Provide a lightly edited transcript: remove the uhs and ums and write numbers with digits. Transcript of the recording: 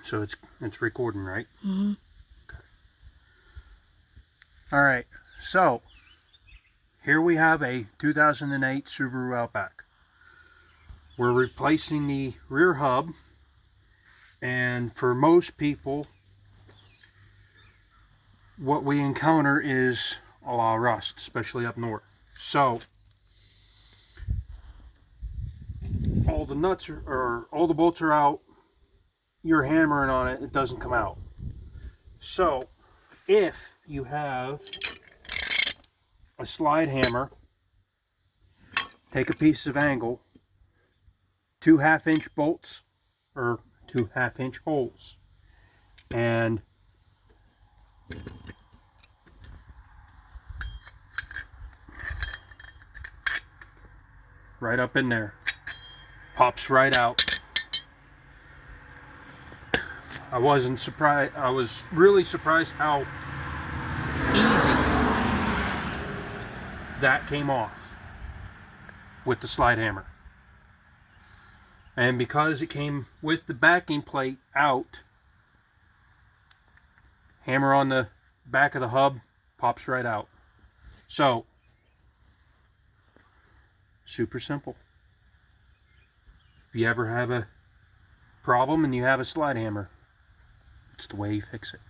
So it's recording, right? Mm-hmm. Okay. All right. So here we have a 2008 Subaru Outback. We're replacing the rear hub, and for most people, what we encounter is a lot of rust, especially up north. So all the nuts or all the bolts are out. You're hammering on it, it doesn't come out. So if you have a slide hammer, take a piece of angle, 2 1/2-inch bolts or 2 1/2-inch holes, and right up in there, pops right out. I wasn't surprised. I was really surprised how easy that came off with the slide hammer. And because it came with the backing plate out, hammer on the back of the hub, pops right out. So, super simple. If you ever have a problem and you have a slide hammer, it's the way you fix it.